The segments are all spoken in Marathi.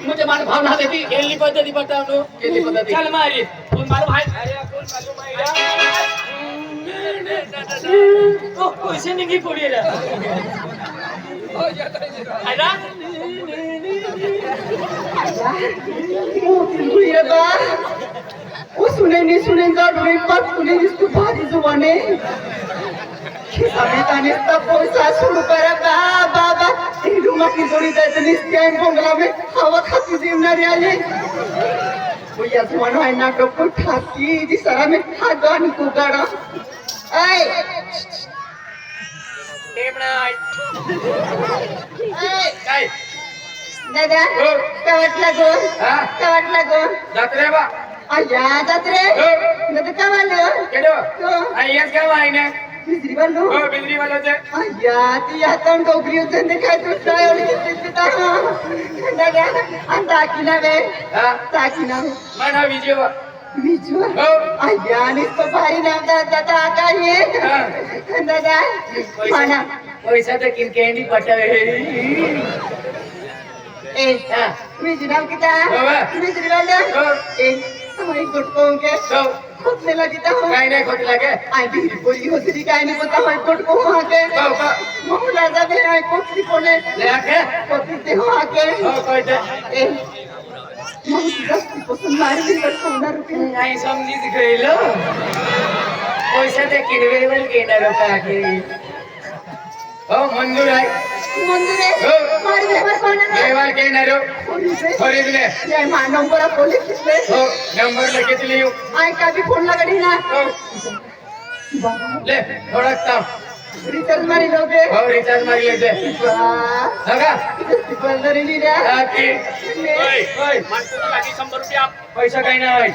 मुझे मान भावना देती केली पद्धती बताओ नो केली पद्धती चल मारी फोन मालूम है अरे फोन मालूम है ओ पैसे नहीं पड़ी रे हो जाता है ना ये बा वो सुने नहीं सुने जा डोई पर सुने इसको भारी जुबाने खिसामे ताने तब पैसा शुरू करा बाबा तेरू माटी जोड़ी जाते निस्त्याय बंगला में हवा खाती जीवनारी आले वो या जुबानो है ना डॉक्टर ठाकी जिस तरह में ठागान को गाड़ा ऐ टेमना काय दादा कवटला गो कवटला गो जात्रे बा आया जात्रे दादा कवलो केडो आयस का वाईने बिजली वालो हो बिजली वालो जे आया ती हातन डोगरी होते दिखाई तो ट्रायल किती दादा अंता किनावे ताकिनावे मना विजय विजू आया नि तो भारी नाम दादा काय आहे दादा माना पैसा तर किनकेंडी पटावे ए विजू नाम किता बिजली वालो ए हमारी गुटको के खोदने लगी था काय नाही खोद लागे आई भी बोली होती काय नहीं पता हमारी गुटको वहां के मोहला जा बे आई कोठी कोने ले आके कोठी ते वहां के हो कोटे ए मग दस्ती पसंद मारी भी कर 15 रुपये नाही समजीच गइलो पैसा ते किनवेल घेणार होता के हो मंजूर आहे मारी व्यवहार कोणाला व्यवहार घेणार खरीदले ये मा नंबर पोलीस कितले हो नंबर लगेच लिहू आई का भी फोन लगा दी ना हो ले थोड़ा सा रिचार्ज मारी लोगे हो रिचार्ज मारले ते बघा बंदरी नी रे की ओय ओय माणसाची लागी 100 रुपया पैसा काही नाही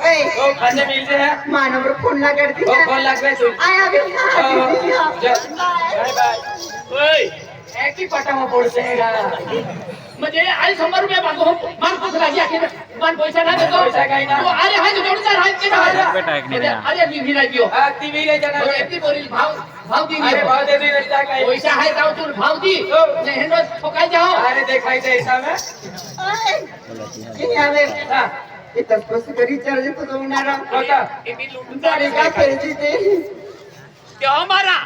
ए हो खाने मिलते हैं मा नंबर फोन लगा दी हो कॉल लागले तू आई अभी बाय बाय ओय एक ही पटामा पडसे गा म्हणजे आई 100 रुपया मागो मान कुछ लागी आखिर मान पैसा ना देतो पैसा काही ना अरे हाय जोडदार हाय के अरे मी भी नाही दियो हा ती भी नाही जाणार एकटी बोली भाव दी अरे भाव दे दी नाही काय पैसा आहे जाऊ तू भाव दी ने हेनो ठोकाय जाओ अरे देखायचं ऐसा में ये आवे ये तब कसं करी चार्ज तो होणार होता मी लुटून गाडी का खेळती ते ते हमारा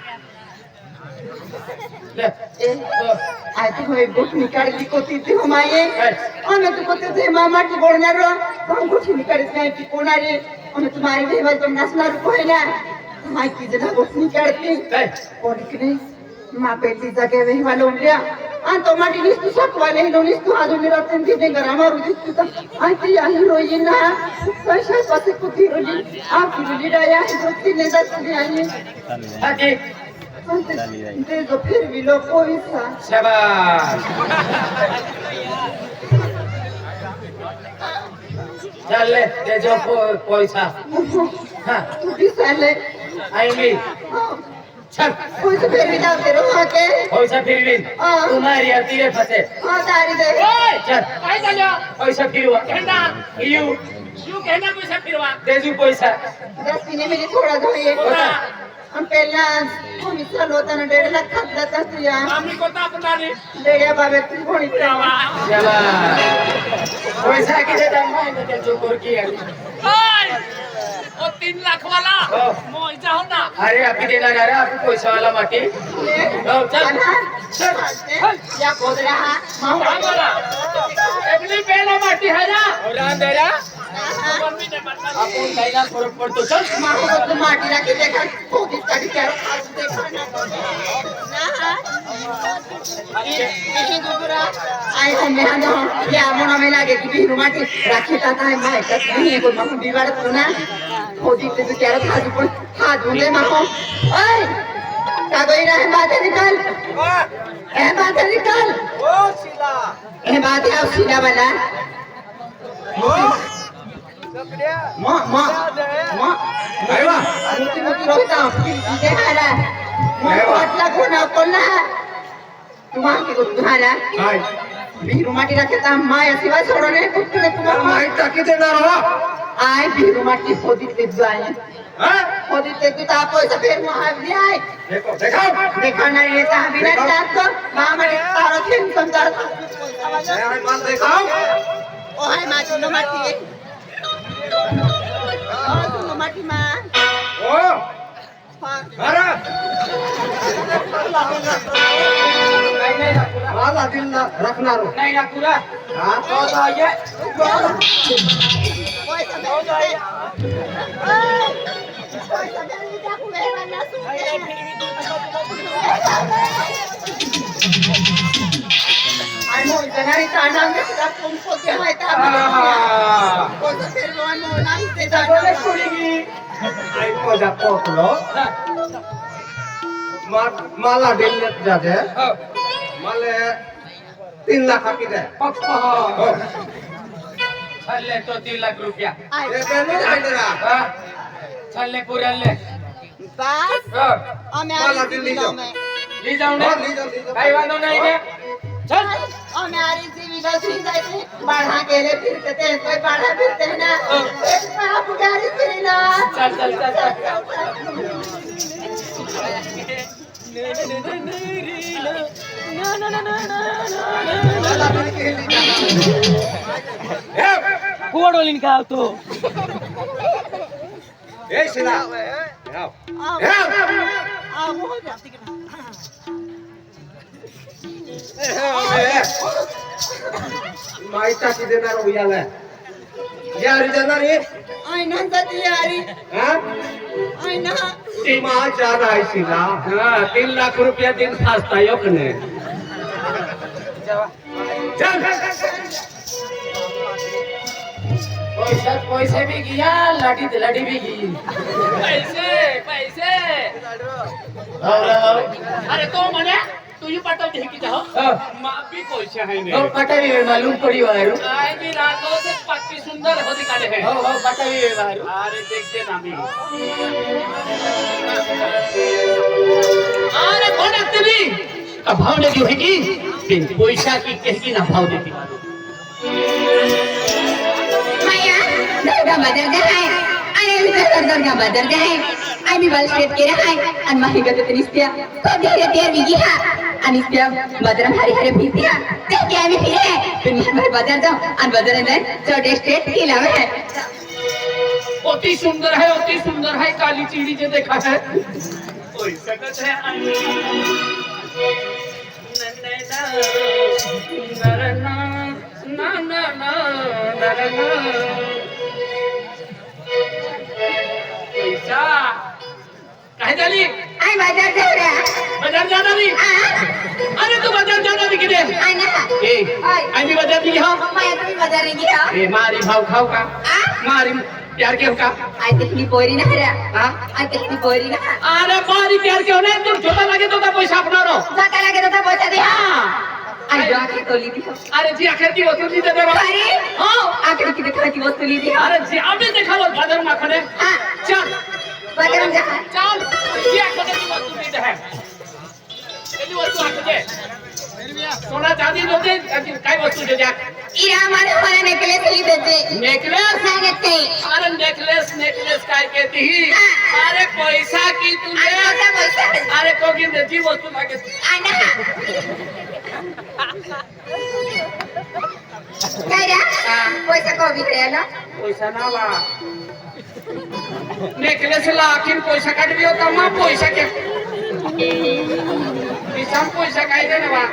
ले आज होय गोठ निकाळली कोती ते हमाये आणि तू कोते ते मामा की बोलणार पण गोठ निकाळत नाही की कोणारे आणि तुम्हारी देवा तो नसणार कोयला माय की जना गोठ निकाळती कोण की नाही मा पेटी जागे वेहवा लोंड्या आणि तो माटी निस्तू सकवाले लोनीस तू अजून रातन तिने घरामारू दिसतो तर आणि आई रोईन ना पैसा पासे कुती रोली आपली रोली डाया रोती ने जाती आई आके ते जो फिर भी लोग कोई सा शाबाश चल ते जो पैसा हां तू भी साले आई मी चल पैसे फिर भी जाओ तेरे वहाँ के पैसा फिरवी तुम्हारी आती रे फसे हाँ तारी दे चल काय झालं पैसा फिरवा घेंडा यू घेंडा पैसा फिरवा देजू पैसा दस्तीने मेरी थोड़ा दो ये हम पहला कोणी चालू होता ना 1.5 लाख खातला तसल्या आम्ही कोणता आपणारी डेड्या बाबेत कोणी चला पैसा किती दाम आहे ते जो कोरकी आहे ओ 3 लाख वाला मोय जाऊ ना अरे आपी देणार अरे आपी पैसा वाला माटी हो चल चल या कोदरा मामा एवली पेला माटी है ना और अंधेरा आपण काहीला फरक पडतो चल मागो माटी राखी देखा कोदी काढी क्या देखा ना ये दुबरा आई हमें ना या मना में लागे कि भी माटी राखी ताता है मैं कत नहीं को मां बिगाड़ तो ना कोदी ते तो क्या था जो हाथ मुंडे मां ओए का गई रहा बात निकाल ए बात निकाल ओ सीला ए बात है सीधा वाला मां मां मां आईवा मोती मोती रोता इथे आला मग वाटला कोणा तुम्हाला की तुम्हाला काय बिरू माटी राखता माया शिवाय सोडणे कुठे तुम्हाला माहित टाकी देणार हो आय बिरू माटी खोदी ते जाय हां खोदी ते तू पैसा फेर महागली आहे देखो देखो देखा नाही येता बिना जात मामा तारो थेन संसार माल देखाओ ओ हाय मा तुनो माटी तुनो माटी मा ओ अरे माल आदिल ना रखना रो नाही ना पुरा हां तो आया पैसा बेरी जाकू वेरा ना आई मो जनारी ताना में सुधा तुम को क्या है ता को तो फिर वो मो ना से ता बोले छोड़ेगी आई को जा पोकलो माल आदिल ने जाते माले 3 लाख की दे छल्ले तो 3 लाख रुपया ये बेनो आइडरा छल्ले पुरल्ले बस हमें माल आदिल ले जाओ ली जाऊ ने काही वांधो नाही ने चल हमें आरी से विदा सुन जाते बाढ़ा केले फिरते कोई बाढ़ा फिरते है ना आप गाड़ी से ना चल चल चल कोडोलिन का तो ए सिना आओ आओ हो जाती के माइटा की देणार उयाला यारी देणार आहे आई ना जाती यारी हां आई ना ती मा जान आहे सिना हां 3 लाख रुपया दिन फासता योकने चल पैसे भी गया लाठी भी गई पैसे अरे तो म्हणे तुझी पाठवते की जाओ माफी पैसे आहे ने हो पाठवी मालूम पडी वायरू काय मी रातो से पक्की सुंदर होती काढे है हो हो पाठवी वायरू अरे देखते ना मी अरे कोण असते का भाव ने दी है की तीन पैसा की कह की ना भाव देती माया दुर्गा बाजार जाय अरे दुर्गा बाजार जाय आम्ही बाल स्ट्रेट केला आहे आणि माही गत निस्त्या तो धीरे धीरे विगिहा आणि त्या बाजार हरी हरी फिरत्या ते की आम्ही फिरे पण मी बाजार जाऊ आणि बाजारात जाऊन छोटे स्ट्रेट केला आहे अति सुंदर है काली चिड़ी जो देखा है ओई सकत है नरना ना ना ना नरना पैसा काय झाली आई बाजार जाऊ रे बाजार जाणार नाही अरे तू बाजार जाणार नाही किती आई ना ए आम्ही बाजार नाही हा माया तुम्ही बाजार रे गिरा ए मारी भाव खाऊ का मारी प्यार के का आई तेरी पोरी ना रे आई तेरी पोरी ना अरे मारी प्यार के होने तू छोटा लगे तो का पैसा अपना रो जाता लगे तो पैसा दे आई जो आके तोली दी अरे जी आखिर की वसूली दे दे अरे हां आके की देखा की वसूली दी अरे जी अभी देखा वो बाजार में खड़े हां चल बाजार में जा चल जी आखिर की वसूली दे है किती वस्तू आखिर दे सोना चांदी दो दे काय वस्तू दे जा इरा माने मला नेकलेस ली देते नेकलेस सांगते अरे नेकलेस काय कहती ही अरे पैसा की तुझे आता पैसा अरे कोगी जी वस्तू मागे आना काय रे पैसा को विक्रेला पैसा ना ला नेकलेस ला आखिर पैसा काढवी होता मग पैसा के किसान पैसा काय दे ना बा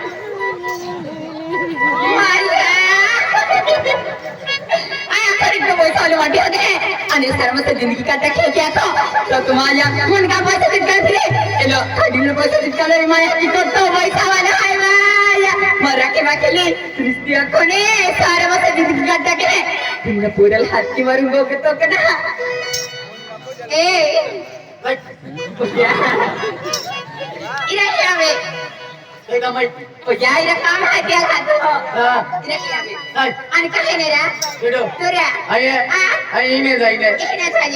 पैसा वाटे होते आणि सर्व जिंदगी काटा खेळ खेळतो तर तुम्हाला मुलगा पैसा तितकायचे लो खाडीला पैसा तितकाला माया तिकतो पैसा वाला हाय माया मरा के वाकेली क्रिस्तिया कोणे सारा पैसा जिंदगी काटा केले तुमने पुरल हाती मारून बघतो का ना ए इरा यावे एका माहित या इरा काम आहे त्या हात इरा यावे आणि काय नाही रे केडो तुऱ्या आये आये ने जाईने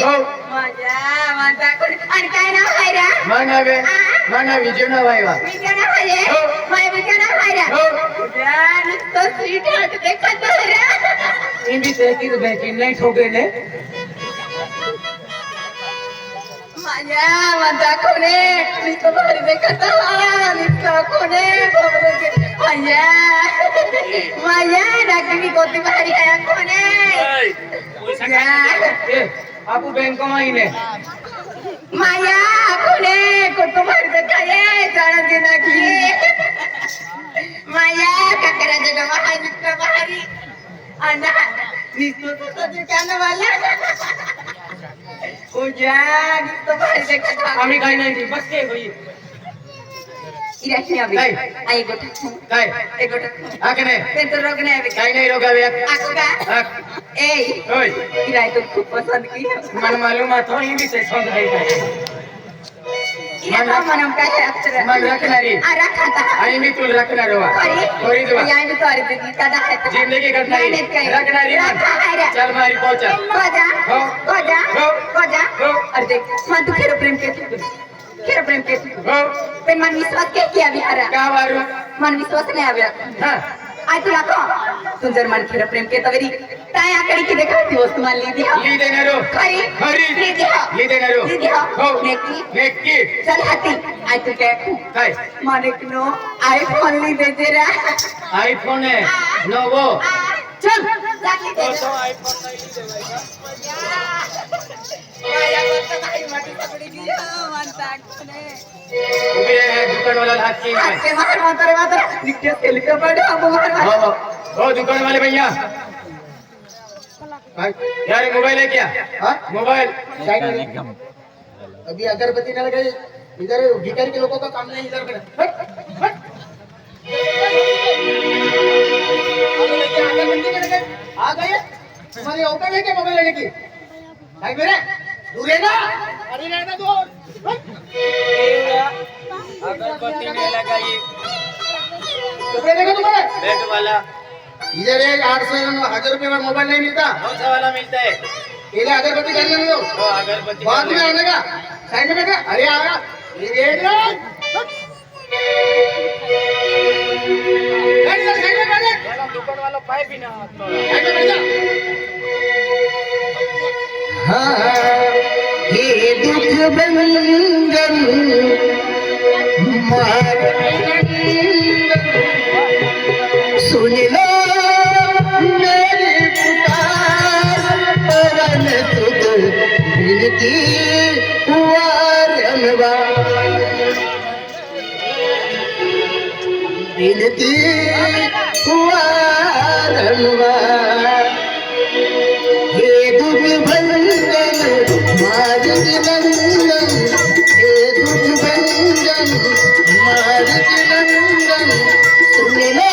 हो माझा कोण आणि काय नाव आहे रे मानावे मानावी जेवणा वायवा विजय नाव आहे माय विजय नाव आहे रे या नुसतं स्वीट हार्ट देखत रे इंडी ते की बेटी नाही ठोके ने माझा कोणे नुसतं भारी देखत नुसतं कोणे माझ्या माझ्या राखी कोती भारी आहे कोणे पैसा काय आपू बैंक माईने माया कोणे कुटुंब काय जाणते नाकी माया काकराचे डबा आहे मित्र भारी अन्ना निस्तो तो दुकान वाला पूजा निस्तो भारी देखा आम्ही काही नाही बस के भाई इराशी अभी काय? आई गोटा काय एक गोटा आकने ते तो रोकने अभी काही नाही रोगावे आको का ए होय इराय तो खूप पसंद की मन मालूम आहे तो हिंदी से समझ रही है इरा मनम काय अक्षर मन रखणारी आरा खाता आणि मी तुला रखणार हो होरी तुला या मी तो अरे दीदी का है जिंदगी करणारी रखणारी मन चल मारी पहुंचा कोजा हो. कोजा हो. कोजा हो. अरे देख मन तू खेरो प्रेम के खेरो प्रेम के हो पण मन विश्वास के किया बिहारा का वारू मन विश्वास नाही आव्या हा आय तुला को तू जर मन खेरो प्रेम के तवरी ताय आकडी की देखाती वस्तू मान ली दी ली देणारो खरी खरी ली दी ली देणारो ली दी हो नेकी नेकी चल हाती आय तू काय काय मानिक नो आईफोन ली दे तेरा आईफोन है नवो चल जाती दे माया बोलता भाई माटी पकड़ी की मानता कोने उभी आहे दुकान वाला हात की काय आते मार मातर नित्य सेल्फी पडे अब मार हो हो हो दुकान वाले भैया काय यार मोबाइल है क्या हाँ मोबाइल अभी अगरबत्ती न लगाई इधर भिखारी के लोगों का काम नहीं इधर कर आ गए तुम्हारी औकात है क्या मोबाइल लेने की भाई मेरे दूर है ना अरे रहना दूर अगरबत्ती नहीं लगाई कपड़े देखो तुम्हारे बेड वाला इधर एक 800-1000 रुपए में मोबाइल नहीं मिलता कौन सा वाला मिलता है पहले अगरबत्ती करने में दो वो अगरबत्ती बाद में आने का साइड में बैठा अरे आ रहा ये देख रहा साइड में बैठ दुकान वाला पाइप ही ना साइड में बैठ जा हाँ ये दुख बंधन सुन लो मेरी पुकार परन तुझ बिनती वारंवा बिनती वारंवा हे दुख भंजन मार्ग नंदन हे दुख भंजन मार्ग नंदन सुन लो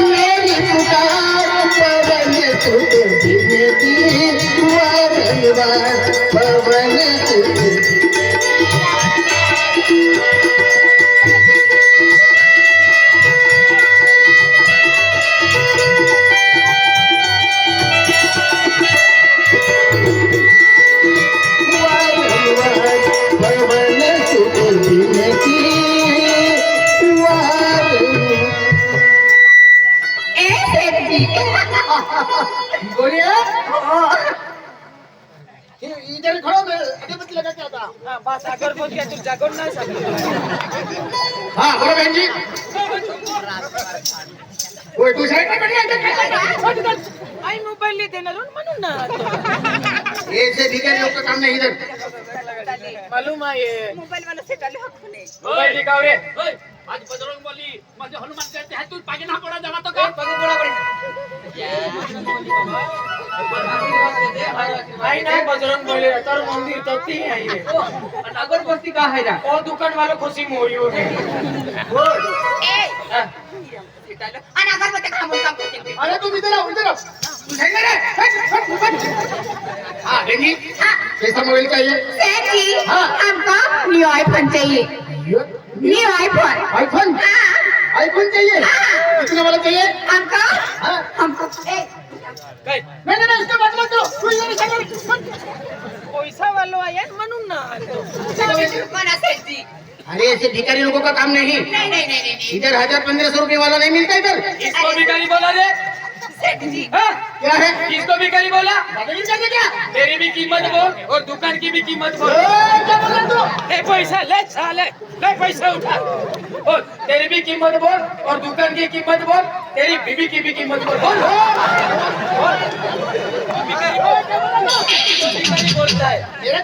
मेरी पुकार पवन तुझ बिनती वारंवा पवन तुझ बोलिए इधर खड़ो मैं अगरबत्ती लगा के आता हां बस अगरबत्ती तू जागोन नाही शकत हाँ बोलो बहन जी कोई तू साइड में बैठ जा आई मोबाईल ले देणार म्हणून ना ये से भिखारी लोग का काम नहीं इधर मालूम है ये मोबाईल वाला सेट आले हकने मोबाइल दिखाओ रे आज बजरंग बली माझे हनुमान कहते हैं तू पागे ना पड़ा जाना तो का पागे पड़ा आई नहीं बजरंग बली तर मंदिर तो ती है ये और अगरबत्ती का है ना और दुकान वालों खुशी मोरियो ने ए सेट आलो आणि अगरबत्ती खामून काम करते अरे तुम इधर आओ तू साइड में रह हाँ बहन जी कैसा मोबाइल चाहिए सेठ जी हाँ। हमको न्यू आईफोन चाहिए न्यू आईफोन आईफोन हाँ आईफोन चाहिए कितने वाला चाहिए हमको हाँ हमको ए काय नहीं इसका बात मत करो तू इधर साइड पैसा वालो आहे म्हणून ना कोणा सेठ जी अरे ऐसे भिखारी लोगों का काम नहीं नहीं नहीं नहीं नहीं इधर 1000-1500 रुपए वाला नहीं मिलता इधर इसको भी गाली बोला रे सेठ जी हाँ? क्या है किसको भिखारी बोला? दादागिरी करते क्या तेरी भी कीमत बोल और दुकान की भी कीमत बोल। क्या बोल रहा तू ले पैसा ले साले, ले पैसा उठा। बोल तेरी भी कीमत बोल और दुकान की कीमत बोल, तेरी बीवी की भी कीमत बोल। बोल बोल। भिखारी बोलता है। मेरा